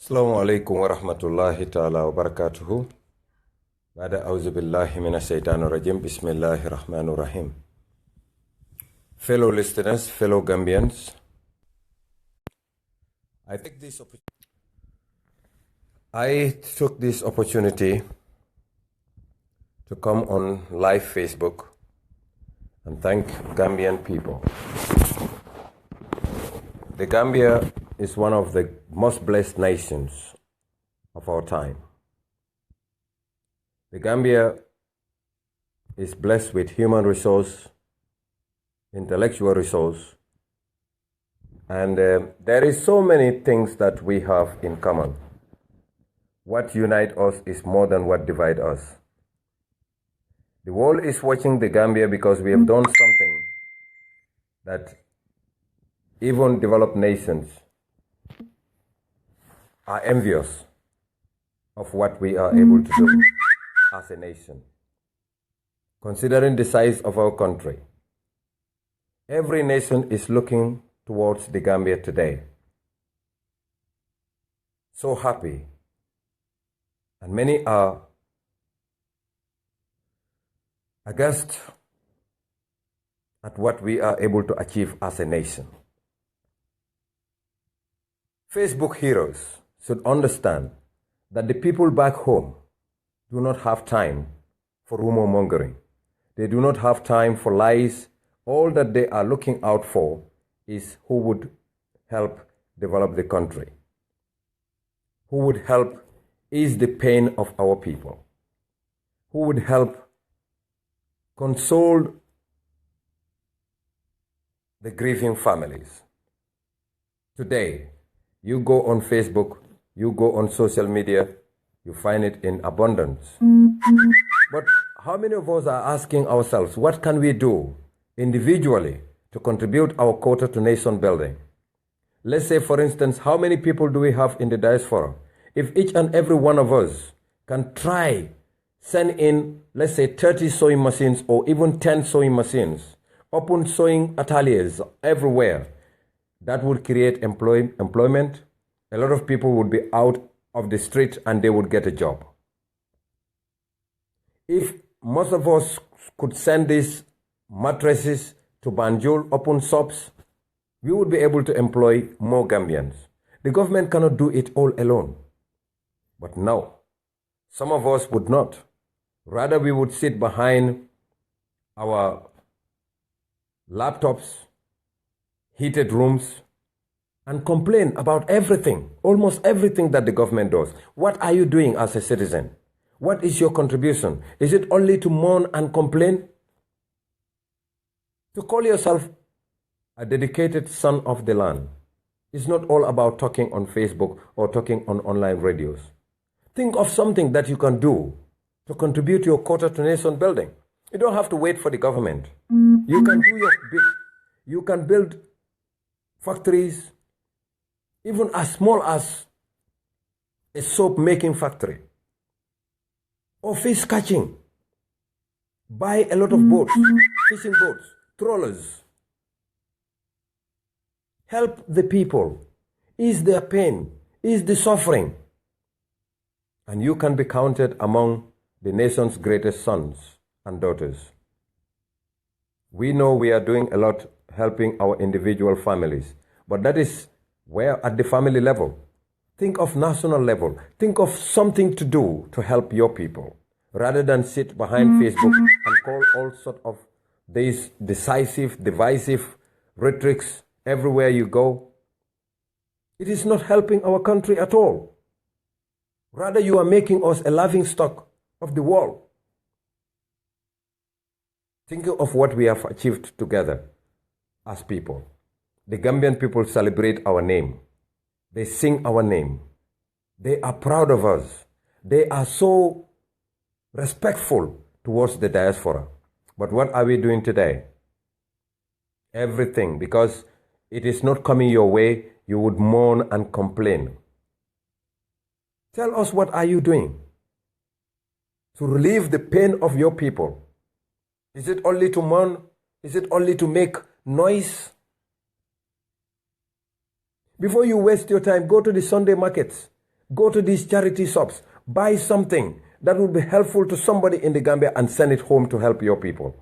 Assalamu alaikum wa rahmatullahi ta'ala wa barakatuhu. Bada auzu billahi minash shaitanir rajim. Bismillahir rahmanir rahim. Fellow listeners, fellow Gambians, I took this opportunity to come on live Facebook and thank Gambian people. The Gambia is one of the most blessed nations of our time. The Gambia is blessed with human resource, intellectual resource, and there is so many things that we have in common. What unites us is more than what divides us. The world is watching the Gambia because we have done something that even developed nations are envious of what we are able to do as a nation. Considering the size of our country, every nation is looking towards the Gambia today. So happy. And many are aghast at what we are able to achieve as a nation. Facebook heroes should understand that the people back home do not have time for rumor mongering. They do not have time for lies. All that they are looking out for is who would help develop the country, who would help ease the pain of our people, who would help console the grieving families. Today, you go on Facebook, you go on social media, you find it in abundance. But how many of us are asking ourselves, what can we do individually to contribute our quota to nation building? Let's say, for instance, how many people do we have in the diaspora? If each and every one of us can try, send in, let's say, 30 sewing machines or even 10 sewing machines, open sewing ateliers everywhere, that would create employment. A lot of people would be out of the street and they would get a job. If most of us could send these mattresses to Banjul, open shops, we would be able to employ more Gambians. The government cannot do it all alone. But no, some of us would not. Rather, we would sit behind our laptops, heated rooms, and complain about everything, almost everything that the government does. What are you doing as a citizen? What is your contribution? Is it only to mourn and complain? To call yourself a dedicated son of the land is not all about talking on Facebook or talking on online radios. Think of something that you can do to contribute your quota to nation building. You don't have to wait for the government. You can do your bit. You can build factories, even as small as a soap making factory or fish catching. Buy a lot of boats, fishing boats, trawlers. Help the people, ease their pain, ease the suffering. And you can be counted among the nation's greatest sons and daughters. We know we are doing a lot helping our individual families, but that is where at the family level. Think of national level. Think of something to do to help your people, rather than sit behind Facebook and call all sorts of these decisive, divisive rhetorics everywhere you go. It is not helping our country at all. Rather, you are making us a laughingstock of the world. Think of what we have achieved together as people. The Gambian people celebrate our name. They sing our name. They are proud of us. They are so respectful towards the diaspora. But what are we doing today? Everything, because it is not coming your way, you would mourn and complain. Tell us, what are you doing to relieve the pain of your people? Is it only to mourn? Is it only to make noise? Before you waste your time, go to the Sunday markets. Go to these charity shops, buy something that will be helpful to somebody in the Gambia and send it home to help your people.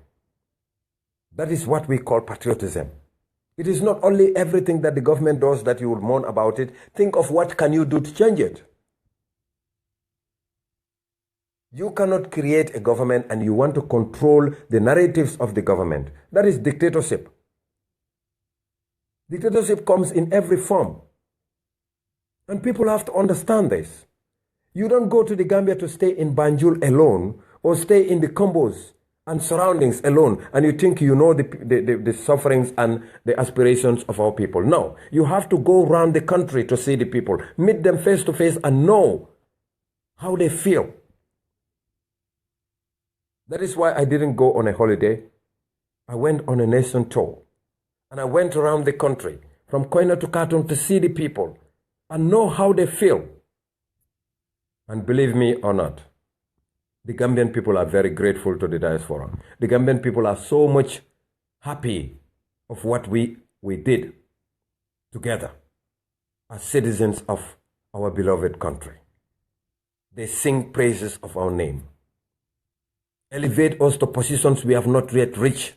That is what we call patriotism. It is not only everything that the government does that you will mourn about it. Think of what can you do to change it. You cannot create a government and you want to control the narratives of the government. That is dictatorship. Dictatorship comes in every form. And people have to understand this. You don't go to the Gambia to stay in Banjul alone or stay in the Combos and surroundings alone and you think you know the sufferings and the aspirations of our people. No, you have to go around the country to see the people, meet them face to face and know how they feel. That is why I didn't go on a holiday. I went on a nation tour and I went around the country from Koina to Khartoum to see the people and know how they feel. And believe me or not, the Gambian people are very grateful to the diaspora. The Gambian people are so much happy of what we did together as citizens of our beloved country. They sing praises of our name, elevate us to positions we have not yet reached.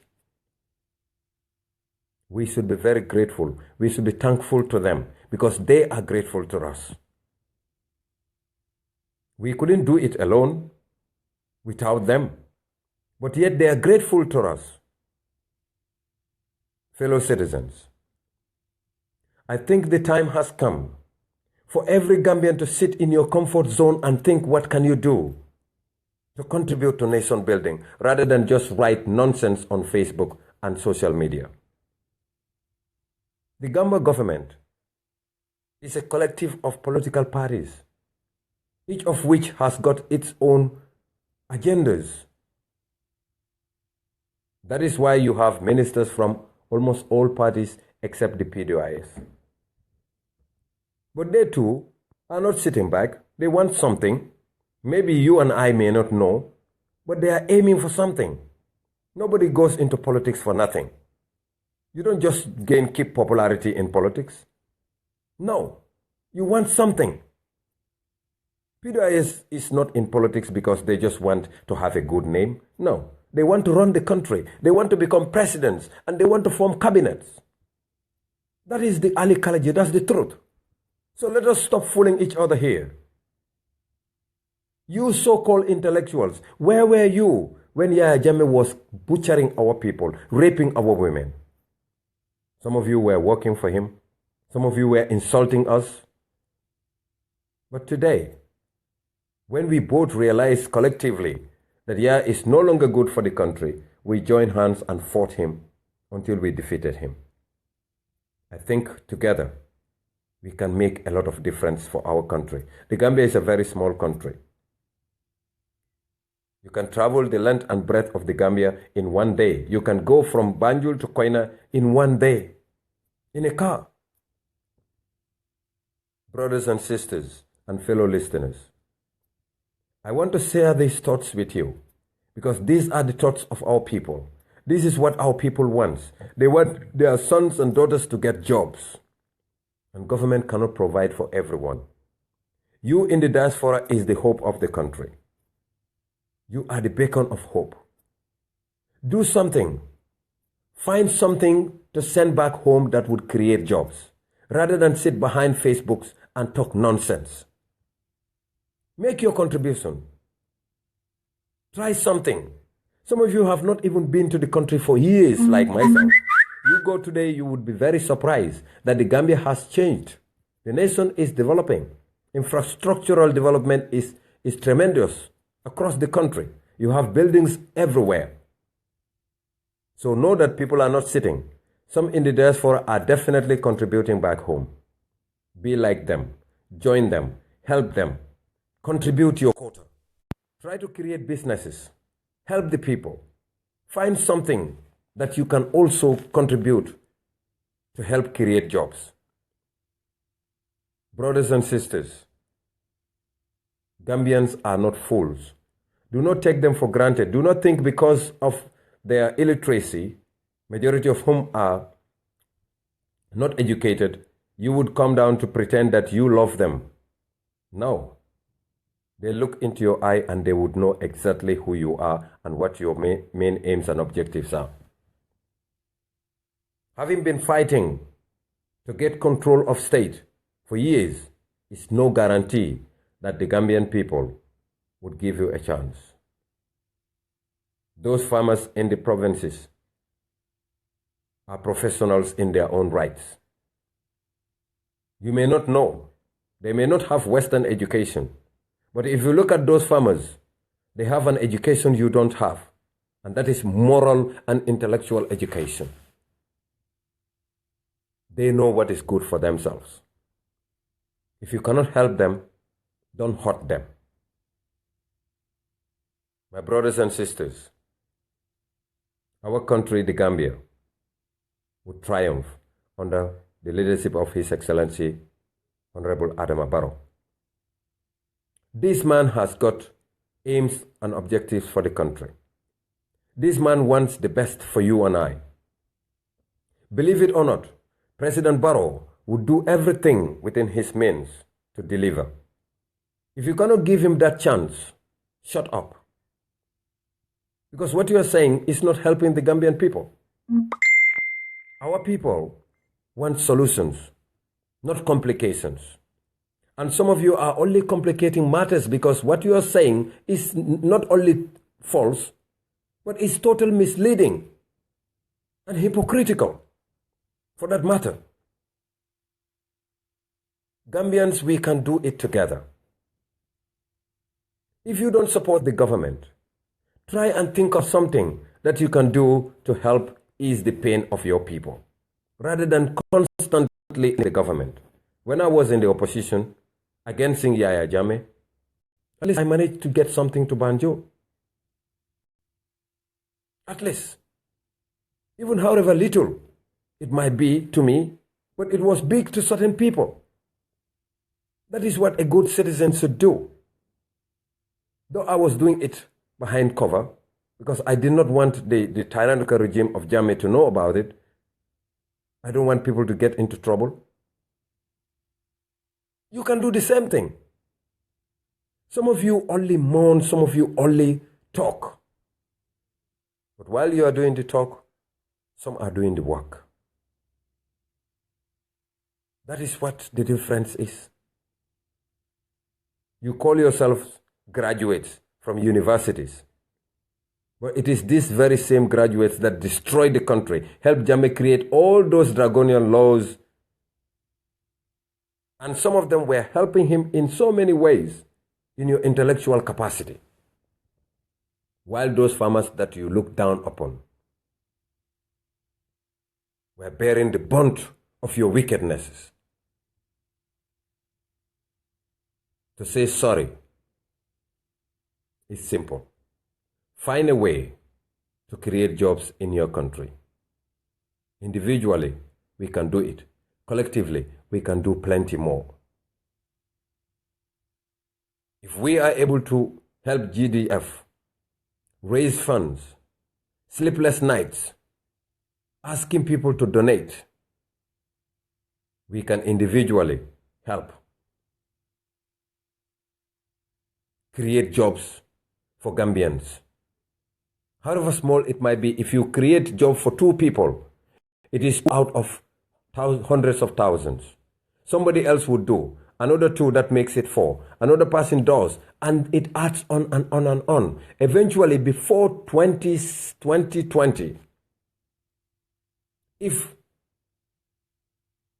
We should be very grateful. We should be thankful to them because they are grateful to us. We couldn't do it alone without them, but yet they are grateful to us. Fellow citizens, I think the time has come for every Gambian to sit in your comfort zone and think, what can you do to contribute to nation building rather than just write nonsense on Facebook and social media. The Gamba government is a collective of political parties, each of which has got its own agendas. That is why you have ministers from almost all parties except the PDIS. But they too are not sitting back. They want something. Maybe you and I may not know, but they are aiming for something. Nobody goes into politics for nothing. You don't just keep popularity in politics. No, you want something. PDIS is not in politics because they just want to have a good name. No, they want to run the country. They want to become presidents and they want to form cabinets. That is the Ali Kalaji, that's the truth. So let us stop fooling each other here. You so-called intellectuals, where were you when Yahya Jammeh was butchering our people, raping our women? Some of you were working for him. Some of you were insulting us. But today, when we both realized collectively that Yahya is no longer good for the country, we joined hands and fought him until we defeated him. I think together we can make a lot of difference for our country. The Gambia is a very small country. You can travel the length and breadth of the Gambia in one day. You can go from Banjul to Koina in one day, in a car. Brothers and sisters and fellow listeners, I want to share these thoughts with you because these are the thoughts of our people. This is what our people want. They want their sons and daughters to get jobs. And government cannot provide for everyone. You in the diaspora is the hope of the country. You are the beacon of hope. Do something. Find something to send back home that would create jobs, rather than sit behind Facebooks and talk nonsense. Make your contribution. Try something. Some of you have not even been to the country for years, like myself. You go today, you would be very surprised that the Gambia has changed. The nation is developing. Infrastructural development is tremendous across the country. You have buildings everywhere. So know that people are not sitting. Some in the diaspora are definitely contributing back home. Be like them. Join them. Help them. Contribute your quota. Try to create businesses. Help the people. Find something that you can also contribute to help create jobs. Brothers and sisters, Gambians are not fools. Do not take them for granted. Do not think because of their illiteracy, majority of whom are not educated, you would come down to pretend that you love them. No. They look into your eye and they would know exactly who you are and what your main aims and objectives are. Having been fighting to get control of state for years is no guarantee that the Gambian people would give you a chance. Those farmers in the provinces are professionals in their own rights. You may not know. They may not have Western education. But if you look at those farmers, they have an education you don't have. And that is moral and intellectual education. They know what is good for themselves. If you cannot help them, don't hurt them. My brothers and sisters, our country, the Gambia, would triumph under the leadership of His Excellency, Honorable Adama Barrow. This man has got aims and objectives for the country. This man wants the best for you and I. Believe it or not, President Barrow would do everything within his means to deliver. If you cannot give him that chance, shut up. Because what you are saying is not helping the Gambian people. Our people want solutions, not complications. And some of you are only complicating matters because what you are saying is not only false, but is totally misleading and hypocritical, for that matter. Gambians, we can do it together. If you don't support the government, try and think of something that you can do to help ease the pain of your people, rather than constantly in the government. When I was in the opposition against Yaya Jammeh, at least I managed to get something to Banjo. At least. Even however little it might be to me, but it was big to certain people. That is what a good citizen should do. Though I was doing it behind cover, because I did not want the tyrannical regime of Jammeh to know about it. I don't want people to get into trouble. You can do the same thing. Some of you only mourn, some of you only talk. But while you are doing the talk, some are doing the work. That is what the difference is. You call yourselves graduates from universities. But it is these very same graduates that destroyed the country, helped Jammeh create all those draconian laws. And some of them were helping him in so many ways in your intellectual capacity. While those farmers that you look down upon were bearing the brunt of your wickednesses. To say sorry is simple. Find a way to create jobs in your country. Individually, we can do it. Collectively, we can do plenty more. If we are able to help GDF raise funds, sleepless nights, asking people to donate, we can individually help create jobs for Gambians. However small it might be, if you create job for 2 people, it is out of hundreds of thousands. Somebody else would do. Another 2, that makes it 4. Another person does. And it adds on and on and on. Eventually, before 2020, if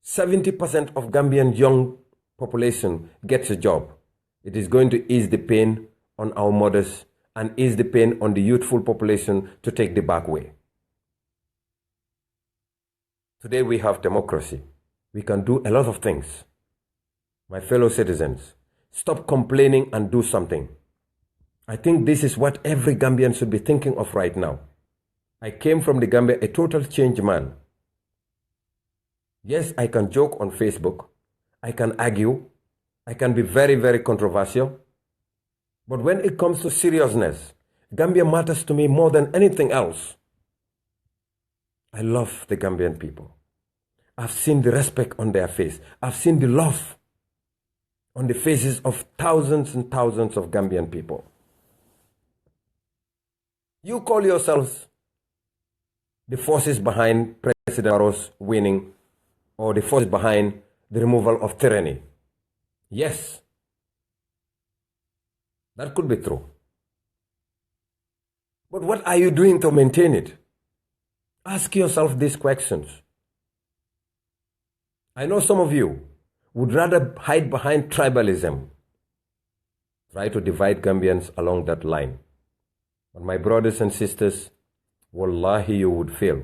70% of Gambian young population gets a job, it is going to ease the pain on our mothers and ease the pain on the youthful population to take the back way. Today we have democracy. We can do a lot of things. My fellow citizens, stop complaining and do something. I think this is what every Gambian should be thinking of right now. I came from the Gambia a total changed man. Yes, I can joke on Facebook. I can argue. I can be very, very controversial. But when it comes to seriousness, Gambia matters to me more than anything else. I love the Gambian people. I've seen the respect on their face. I've seen the love. on the faces of thousands and thousands of Gambian people. You call yourselves the forces behind President Barrow's winning, or the forces behind the removal of tyranny. Yes, that could be true. But what are you doing to maintain it? Ask yourself these questions. I know some of you would rather hide behind tribalism, try to divide Gambians along that line. But my brothers and sisters, wallahi, you would fail.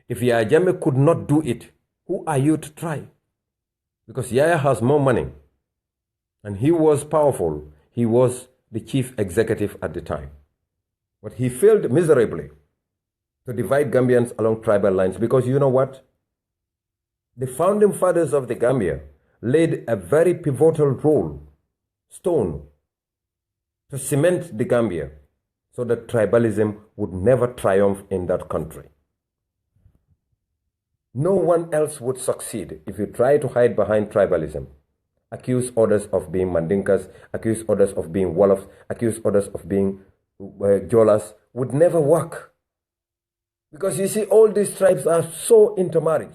If Yaya Jammeh could not do it, who are you to try? Because Yaya has more money, and he was powerful. He was the chief executive at the time. But he failed miserably to divide Gambians along tribal lines, because you know what? The founding fathers of the Gambia laid a very pivotal stone to cement the Gambia so that tribalism would never triumph in that country. No one else would succeed if you try to hide behind tribalism, accuse others of being Mandinkas, accuse others of being Wolofs, accuse others of being Jolas, would never work. Because you see, all these tribes are so intermarried.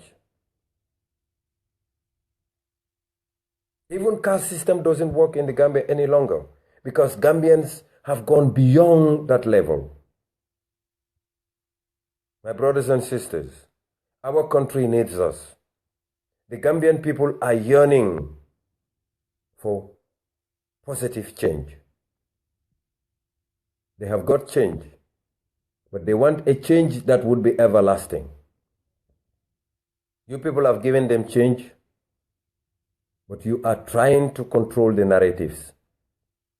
Even caste system doesn't work in the Gambia any longer, because Gambians have gone beyond that level. My brothers and sisters, our country needs us. The Gambian people are yearning for positive change. They have got change, but they want a change that would be everlasting. You people have given them change, but you are trying to control the narratives.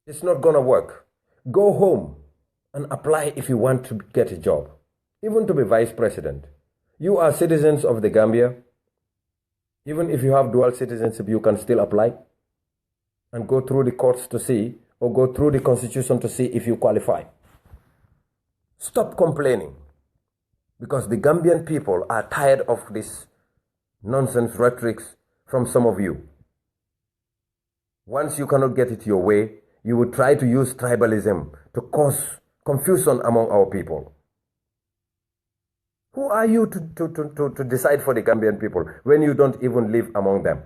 It's not going to work. Go home and apply if you want to get a job, even to be vice president. You are citizens of the Gambia. Even if you have dual citizenship, you can still apply and go through the courts to see, or go through the constitution to see if you qualify. Stop complaining, because the Gambian people are tired of this nonsense rhetoric from some of you. Once you cannot get it your way, you would try to use tribalism to cause confusion among our people. Who are you to decide for the Gambian people when you don't even live among them?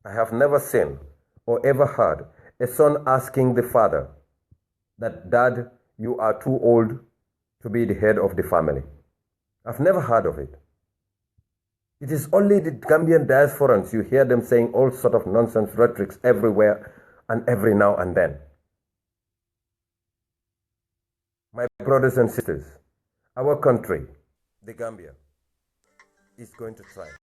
I have never seen or ever heard a son asking the father that, "Dad, you are too old to be the head of the family." I've never heard of it. It is only the Gambian diasporans, you hear them saying all sort of nonsense rhetorics everywhere and every now and then. My brothers and sisters, our country, the Gambia, is going to triumph.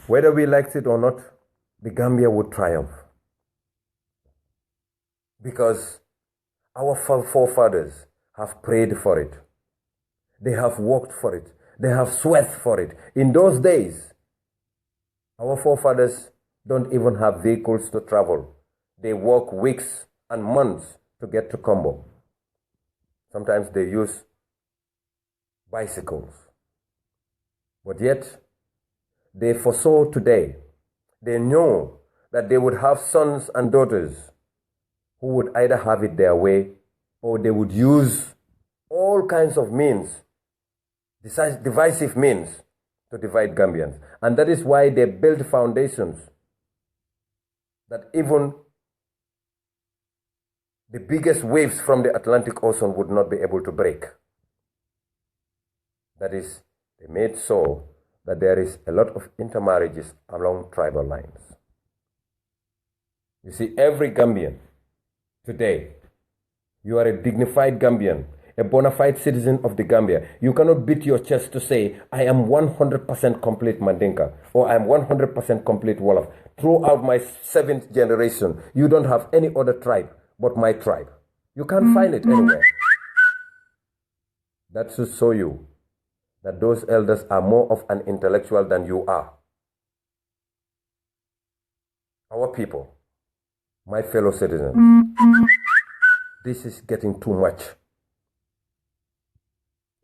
Whether we like it or not, the Gambia would triumph. Because our forefathers have prayed for it. They have worked for it. They have sweat for it. In those days, our forefathers don't even have vehicles to travel. They work weeks and months to get to Combo. Sometimes they use bicycles. But yet, they foresaw today. They know that they would have sons and daughters who would either have it their way, or they would use all kinds of means, divisive means, to divide Gambians. And that is why they build foundations that even the biggest waves from the Atlantic Ocean would not be able to break. That is, they made so that there is a lot of intermarriages along tribal lines. You see, every Gambian today, you are a dignified Gambian, a bona fide citizen of the Gambia. You cannot beat your chest to say, "I am 100% complete Mandinka," or "I am 100% complete Wolof." Throughout my 7th generation, you don't have any other tribe but my tribe. You can't find it anywhere. That should show you that those elders are more of an intellectual than you are. Our people, my fellow citizens, this is getting too much.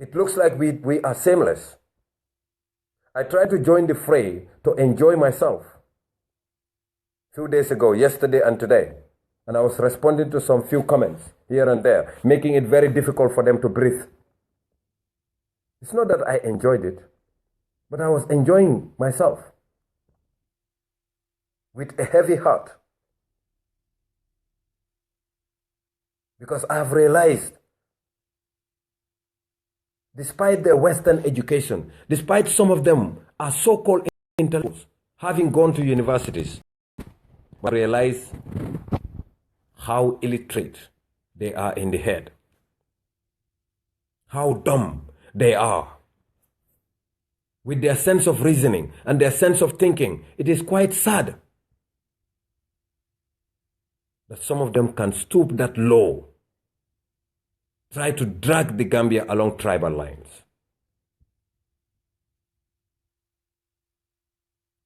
It looks like we are shameless. I tried to join the fray to enjoy myself. A few days ago, yesterday and today, and I was responding to some few comments here and there, making it very difficult for them to breathe. It's not that I enjoyed it, but I was enjoying myself with a heavy heart. Because I have realized, despite their Western education, despite some of them are so-called intellectuals, having gone to universities, I realize how illiterate they are in the head, how dumb they are. With their sense of reasoning and their sense of thinking, it is quite sad that some of them can stoop that low, try to drag the Gambia along tribal lines.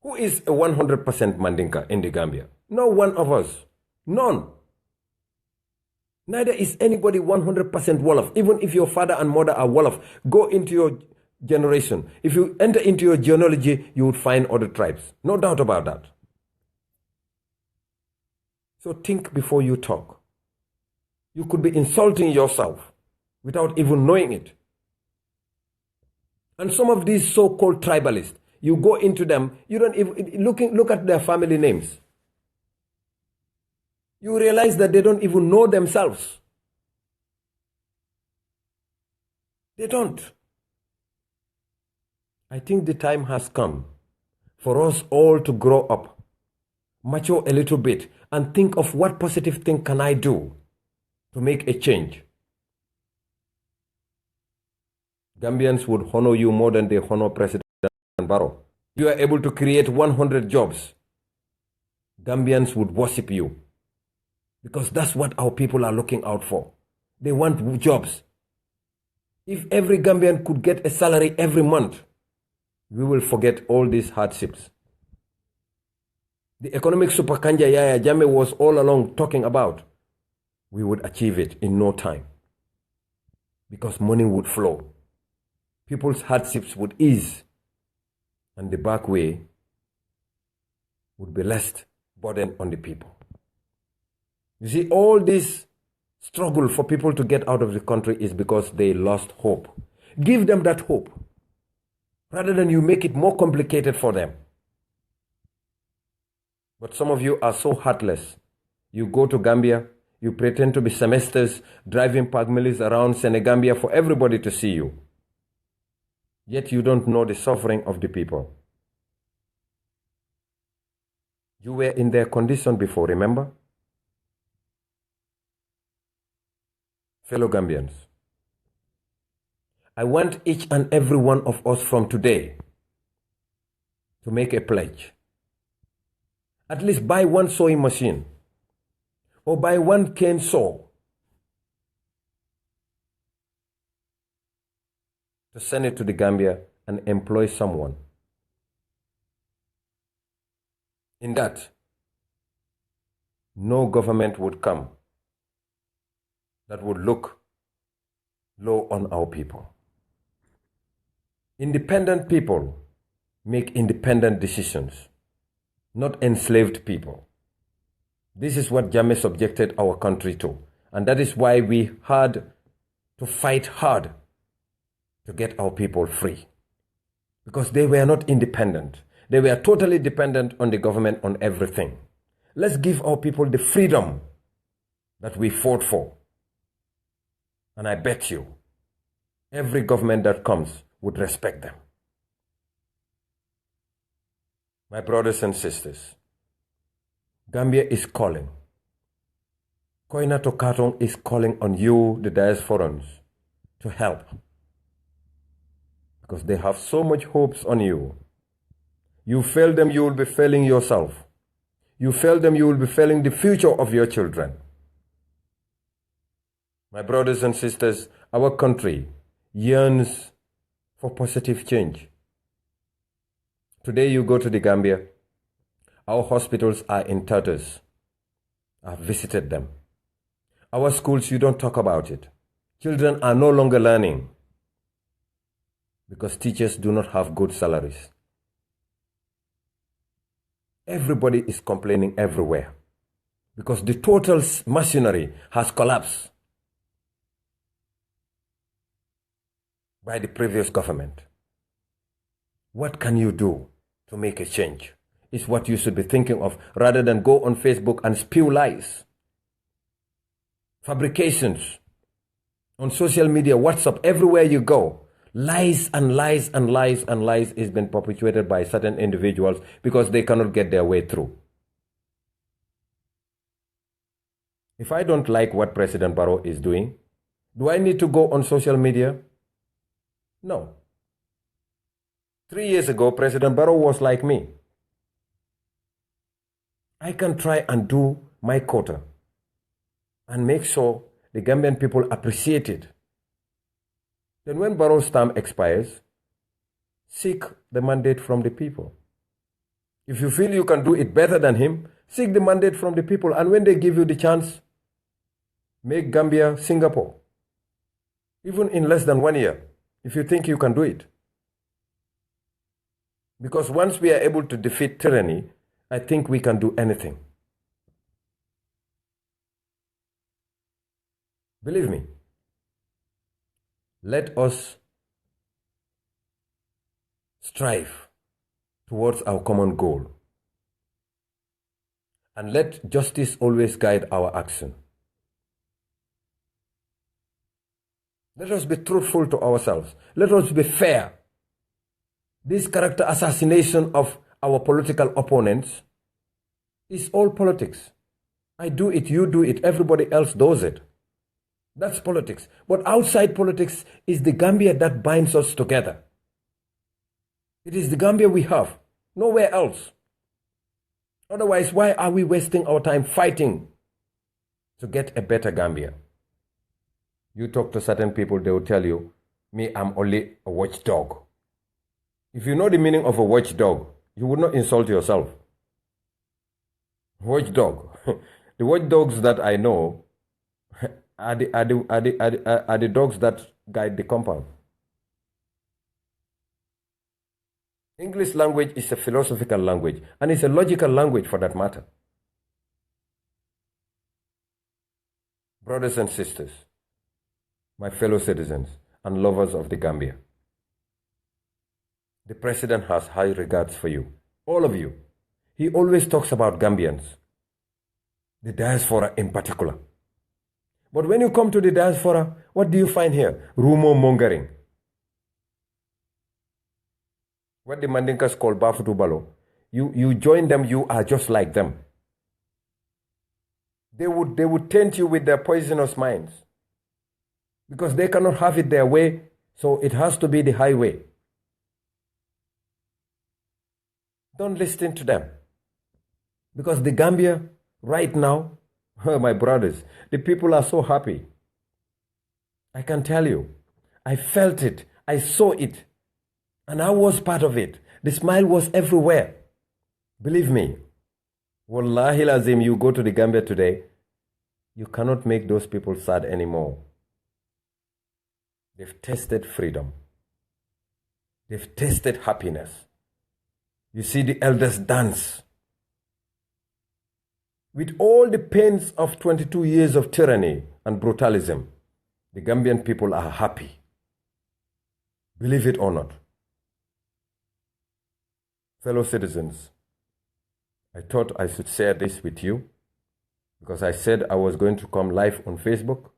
Who is a 100% Mandinka in the Gambia? No one of us. None. Neither is anybody 100% Wolof. Even if your father and mother are Wolof, go into your generation. If you enter into your genealogy, you would find other tribes. No doubt about that. So think before you talk. You could be insulting yourself without even knowing it. And some of these so-called tribalists, you go into them, you don't even look at their family names. You realize that they don't even know themselves. They don't. I think the time has come for us all to grow up, mature a little bit, and think of what positive thing can I do to make a change. Gambians would honor you more than they honor President Barrow. You are able to create 100 jobs. Gambians would worship you. Because that's what our people are looking out for. They want jobs. If every Gambian could get a salary every month, we will forget all these hardships. The economic super kanja Yaya Jammeh was all along talking about, we would achieve it in no time. Because money would flow. People's hardships would ease. And the back way would be less burden on the people. You see, all this struggle for people to get out of the country is because they lost hope. Give them that hope, rather than you make it more complicated for them. But some of you are so heartless. You go to Gambia, you pretend to be semesters, driving pagmilis around Senegambia for everybody to see you. Yet you don't know the suffering of the people. You were in their condition before, remember? Fellow Gambians, I want each and every one of us from today to make a pledge. At least buy one sewing machine or buy one cane saw to send it to the Gambia and employ someone. In that, no government would come that would look low on our people. Independent people make independent decisions, not enslaved people. This is what Jammeh subjected our country to, and that is why we had to fight hard to get our people free. Because they were not independent. They were totally dependent on the government on everything. Let's give our people the freedom that we fought for. And I bet you, every government that comes would respect them. My brothers and sisters, Gambia is calling. Koina Tokatong is calling on you, the diasporans, to help. Because they have so much hopes on you. You fail them, you will be failing yourself. You fail them, you will be failing the future of your children. My brothers and sisters, our country yearns for positive change. Today you go to the Gambia, our hospitals are in tatters. I've visited them. Our schools, you don't talk about it. Children are no longer learning because teachers do not have good salaries. Everybody is complaining everywhere because the total machinery has collapsed by the previous government. What can you do to make a change? Is what you should be thinking of rather than go on Facebook and spew lies, fabrications on social media, WhatsApp, everywhere you go. Lies and lies and lies and lies is being perpetuated by certain individuals because they cannot get their way through. If I don't like what President Barrow is doing, do I need to go on social media? No. 3 years ago, President Barrow was like me. I can try and do my quota and make sure the Gambian people appreciate it. Then when Barrow's term expires, seek the mandate from the people. If you feel you can do it better than him, seek the mandate from the people. And when they give you the chance, make Gambia Singapore. Even in less than 1 year, if you think you can do it. Because once we are able to defeat tyranny, I think we can do anything. Believe me. Let us strive towards our common goal. And let justice always guide our action. Let us be truthful to ourselves. Let us be fair. This character assassination of our political opponents is all politics. I do it, you do it, everybody else does it. That's politics. But outside politics is the Gambia that binds us together. It is the Gambia we have, nowhere else. Otherwise, why are we wasting our time fighting to get a better Gambia? You talk to certain people, they will tell you, me, I'm only a watchdog. If you know the meaning of a watchdog, you would not insult yourself. Watchdog. The watchdogs that I know are the dogs that guide the compound. English language is a philosophical language, and it's a logical language for that matter. Brothers and sisters, my fellow citizens and lovers of the Gambia, the president has high regards for you, all of you. He always talks about Gambians, the diaspora in particular. But when you come to the diaspora, what do you find here? Rumor mongering. What the Mandinkas call Bafutu Balo. You join them, you are just like them. They would taint you with their poisonous minds. Because they cannot have it their way, so it has to be the highway. Don't listen to them. Because the Gambia, right now, my brothers, the people are so happy. I can tell you, I felt it, I saw it, and I was part of it. The smile was everywhere. Believe me, Wallahi lazim, you go to the Gambia today, you cannot make those people sad anymore. They've tasted freedom. They've tasted happiness. You see the elders dance. With all the pains of 22 years of tyranny and brutalism, the Gambian people are happy. Believe it or not. Fellow citizens, I thought I should share this with you because I said I was going to come live on Facebook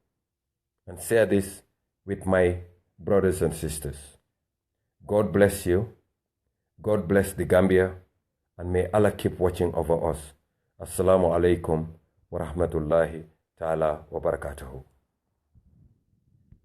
and share this with my brothers and sisters. God bless you. God bless the Gambia, and may Allah keep watching over us. Assalamu alaikum wa rahmatullahi ta'ala wa barakatuhu.